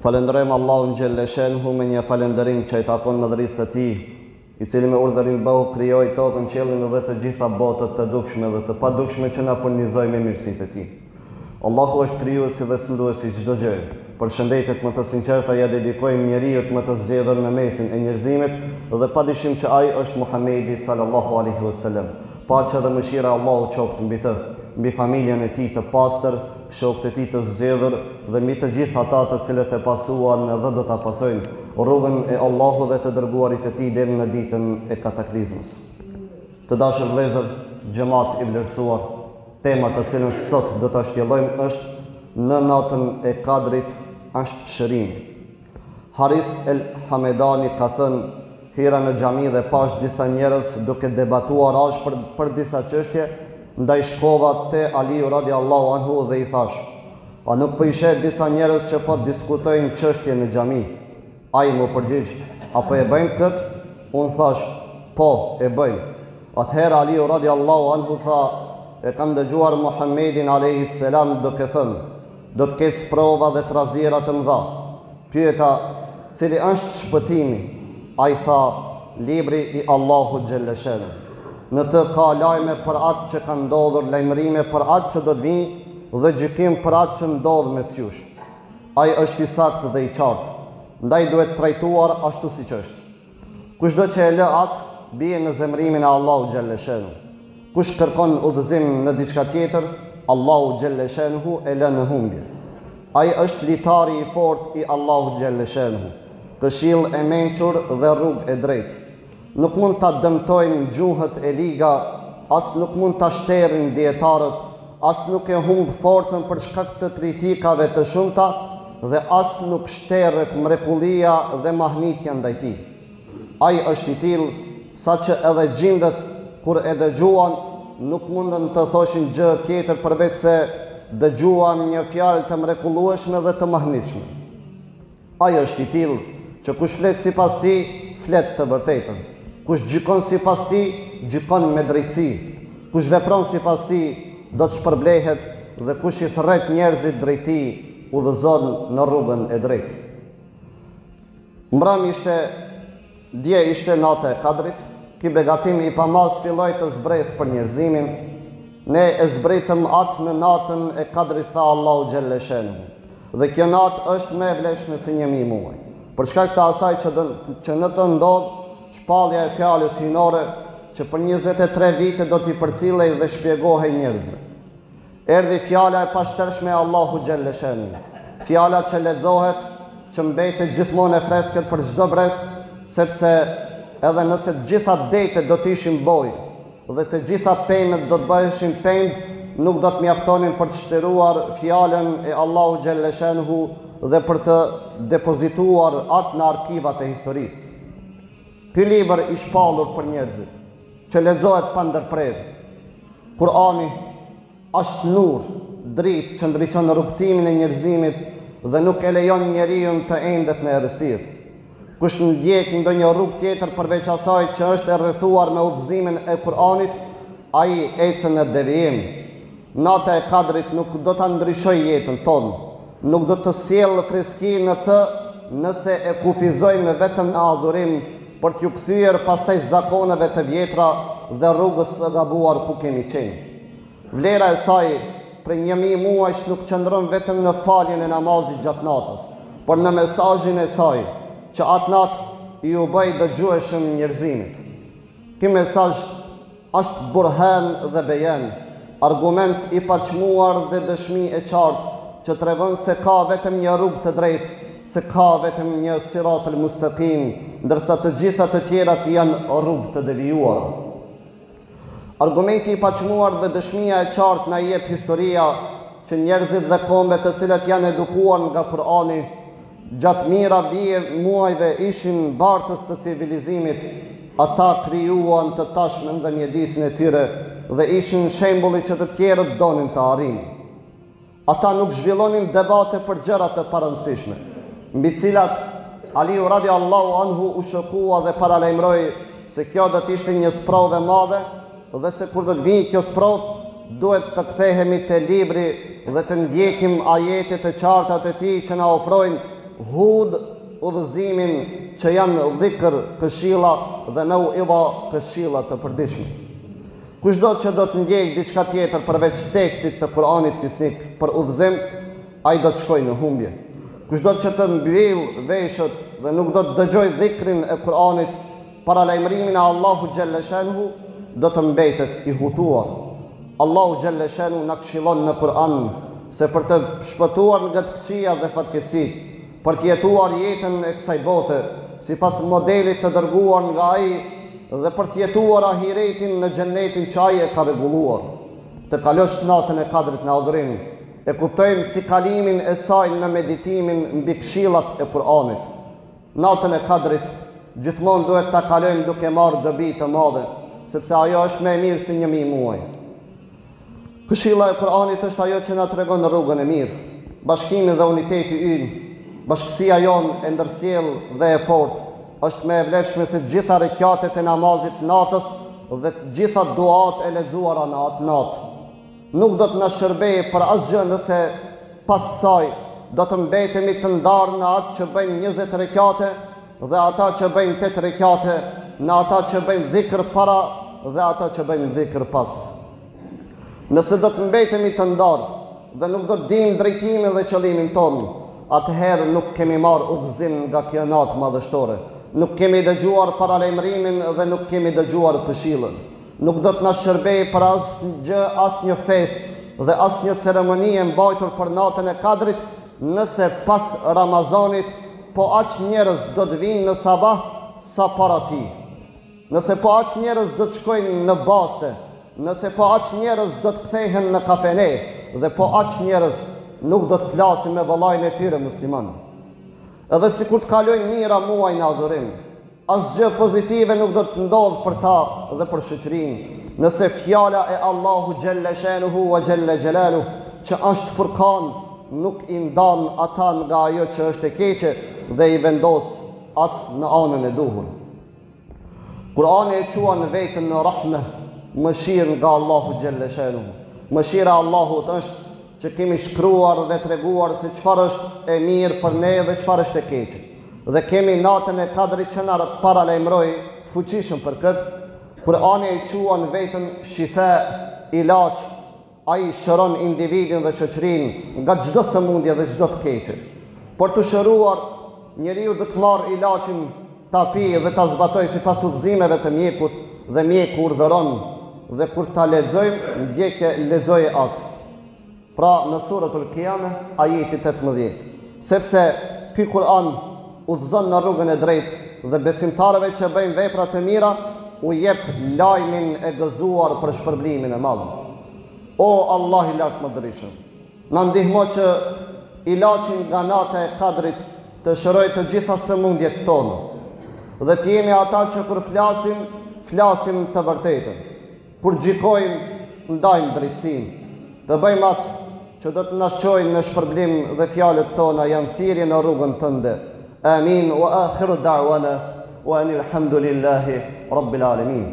Falenderojmë Allahun xhelle shenhu me një falënderim që i takon madhërisë së Tij, i cili me urdhërin Bau krijoi tokën, qiellin dhe të gjitha botët të dukshme dhe të padukshme që na furnizoi me mirësitë e Tij. Allahu është krijuesi dhe sunduesi çdo gjë. Për shëndetet më të sinqerta ja dedikojmë njeriut më të zgjedhur në mesin e njerëzimit dhe padyshim që ai është Muhamedi sallallahu alaihi wasallam. Paqja dhe mëshira e Allahut qoftë mbi të, mbi familjen e tij të pastër, shokët e tij të zgjedhur dhe mbi të gjithë ata të cilët e pasuan dhe do ta pasojnë rrugën e Allahut dhe të dërguarit të tij deri në ditën e kataklizmës. Të dashur vëllezër, xhamat i vlerësuar, tema të cilën sot do ta shtjellojmë është në natën e Kadrit është shërimi. Haris el Hamedani ka thënë, hira në xhami dhe pash disa njerëz duke debatuar ashpër për disa çështje, ndaj shkova te Aliu radiallahu anhu dhe i thash: "A nuk po i sheh disa njerëz që po diskutojnë çështje në xhami?" Ai më përgjigj: "Apo e bëjnë këtë?" Unë thash: "Po, e bëjnë." Atëherë Aliu radiallahu anhu tha: "E kam dëgjuar Muhammedin alayhis salam duke thënë: do të ketë sprova dhe trazira të mëdha." Pyeta: "Cili është shpëtimi?" Ai tha: "Libri i Allahut xhelle shenhu. Në të ka lajme për atë që ka ndodhur, lajmërime për atë që do të vijë dhe gjykim për atë që ndodh mes jush." Ai është i saktë dhe i qartë, ndaj duhet trajtuar ashtu siç është. Kushdo që e lë atë, bie në zemrimin e Allahut xhelle shenhu. Kush kërkon udhëzim në diçka tjetër, Allahu xhelle shenhu e lë në humbje. Ai është litari i fortë i Allahut xhelle shenhu, këshill e mençur dhe rrugë e drejtë. Nuk mund ta dëmtojnë gjuhët e liga, as nuk mund ta shtërrin dietarët, as nuk e humb forcën për shkak të kritikave të shumta dhe as nuk shtërret mrekullia dhe mahnitja ndaj tij. Ai është i tillë saqë edhe gjindet kur e dëgjuan nuk mundën të thoshin gjë tjetër përveç se dëgjuan një fjalë të mrekullueshme dhe të mahnitshme. Ai është i tillë që kush flet sipas tij, flet të vërtetën. Kush gjykon sipas tij, gjykon me drejtësi. Kush vepron sipas tij, do të shpërblehet dhe kush i thret njerëzit drejt tij, udhëzon në rrugën e drejtë. Mbrëm dje ishte nata e Kadrit. Ky begatim i pamaz filloi të zbresë për njerëzimin. Ne e zbritëm atë në natën e Kadrit, tha Allahu xhelle shenhu. Dhe kjo natë është më e vlefshme se 1000 muaj. Për shkak të asaj që në të ndodh shpallja e fjalës hyjnore që për 23 vite do t'i përcillej dhe shpjegohej njerëzve. Erdhi fjala e pashtershme e Allahu xhelle shenhu. Fjala që lexohet, që mbetet gjithmonë e freskët për çdo brez, sepse edhe nëse të gjitha detet do të ishin bojë dhe të gjitha pemët do të bëheshin pend, nuk do të mjaftonin për të shtëruar fjalën e Allahu xhelle shenhu dhe për të depozituar atë në arkivat e historisë. Ky libër i shpallur për njerëzit, që lexohet pa ndërprerje. Kurani është nur, dritë që ndriçon rrugtimin e njerëzimit dhe nuk e lejon njeriu të endet në errësirë. Kush ndjek ndonjë rrugë tjetër përveç asaj që është e rrethuar me udhëzimin e Kuranit, ai ecën në devijim. Nata e Kadrit nuk do ta ndryshojë jetën tonë, nuk do të sjellë freski në të nëse e kufizojmë vetëm në adhurim për t'ju kthyer pastaj zakoneve të vjetra dhe rrugës së gabuar ku kemi qenë. Vlera e saj për 1000 muajsh nuk qëndron vetëm në faljen e namazit gjatë natës, por në mesazhin e saj që atë natë i u bëj dëgjueshëm njerëzimit. Ky mesazh është burhan dhe bejan, argument i paçmuar dhe dëshmi e qartë që tregon se ka vetëm një rrugë të drejtë, se ka vetëm një siratul mustaqim, ndërsa të gjitha të tjerat janë rrugë të devijuara. Argumenti i paçmuar dhe dëshmia e qartë na jep historia që njerëzit dhe kombet të cilat janë edukuar nga Kurani gjatë mira vije muajve ishin bartës të civilizimit. Ata krijuan të tashmen dhe mjedisin e tyre dhe ishin shembulli që të tjerët donin të arrinin. Ata nuk zhvillonin debate për gjëra të parëndësishme, mbi cilat Aliu radiallahu anhu u shokua dhe paralajmëroi se kjo do të ishte një sprovë e madhe dhe se kur do të vijë kjo sprovë, duhet të kthehemi te libri dhe të ndjekim ajetet e qarta të tij që na ofrojnë Hud udhëzimin që janë dhikr, këshilla dhe mauidha, këshilla të përditshme. Kushdo që do të ndjej diçka tjetër përveç tekstit të Kuranit fisnik për udhëzim, ai do të shkojë në humbje. Kushdo që të mbyll veshët dhe nuk do të dëgjoj dhikrin e Kuranit para lajmërimin e Allahu xhalla shanuhu, do të mbetet i hutuar. Allahu xhalla shanuhu na këshillon në Kur'an se për të shpëtuar nga të këqija dhe fatkeqësit, për të jetuar jetën e kësaj bote sipas modelit të dërguar nga ai dhe për të jetuar ahiretin në xhennetin që ai e ka rregulluar. Të kalosh natën e Kadrit në adhurim, e kuptojmë si kalimin e saj në meditimin mbi këshillat e Kur'anit. Natën e Kadrit gjithmonë duhet ta kalojmë duke marrë dobi të madhe, sepse ajo është më e mirë se 1000 muaj. Këshilla e Kur'anit është ajo që na tregon rrugën e mirë. Bashkimi dhe uniteti ynë, bashkësia jonë e ndërsjellë dhe e fortë, është më e vlefshme se të gjitha rekjatet e namazit natës dhe të gjitha duat e lexuara në atë natë. Nuk do të na shërbejë për asgjë nëse pas saj do të mbetemi të ndarë në atë që bëjnë 20 rekjate dhe ata që bëjnë 8 rekjate, në ata që bëjnë dhikr para dhe ata që bëjnë dhikr pas. Nëse do të mbetemi të ndarë dhe nuk do të dimë drejtimin dhe qëllimin tonë, atëherë nuk kemi marrë udhëzim nga kjo natë madhështore. Nuk kemi dëgjuar paralajmërimin dhe nuk kemi dëgjuar këshillën. Nuk do të na shërbejë për asgjë, asnjë festë dhe asnjë ceremoni e mbajtur për natën e Kadrit, nëse pas Ramazanit po aq njerëz do të vinë në sabah sa para tij. Nëse po aq njerëz do të shkojnë në baste, nëse po aq njerëz do të kthehen në kafene dhe po aq njerëz nuk do të flasin me vëllain e tyre musliman. Edhe sikur të kalojnë mira muaj në adhurim, asgjë pozitive nuk do të ndodhë për ta dhe për shoqërinë, nëse fjala e Allahu xhalla shanuhu wa xhalla jalaluhu, që është furkan, nuk i ndan ata nga ajo që është e keqe dhe i vendos atë në anën e duhur. Kurani e quan vetën në rahme, mëshirë nga Allahu xhalla shanuhu. Mëshira e Allahut është që kemi shkruar dhe treguar se çfarë është e mirë për ne dhe çfarë është e keqe. Dhe kemi natën e Kadrit që na paralajmëroi fuqishëm për këtë. Kurani e quan vetën shifa, ilaç. Ai shëron individin dhe shoqërinë nga çdo sëmundje dhe çdo të keqe. Por të shëruar, njeriu do të marrë ilaçin ta pijë dhe ta zbatojë sipas udhëzimeve të mjekut dhe mjeku urdhëron dhe kur ta lexojmë, ndjekë lexoje atë. Pra në suratul Qiyamah, ajeti 18. Sepse ky Kur'an udhëzon në rrugën e drejtë dhe besimtarëve që bëjnë vepra të mira u jep lajmin e gëzuar për shpërblimin e madh. O Allah i lartë mëdhërisëm, na ndihmo që ilaçin nga nata e Kadrit të shërojë të gjitha sëmundjet tona dhe të jemi ata që kur flasim të vërtetën. Kur gjikojmë, ndajmë drejtësinë, të bëjmë atë që do të na çojnë në shpërblim dhe fjalët tona janë thirrje në rrugën tënde. Amin wa akhiru da'wana wa anil hamdulillahi rabbil alamin.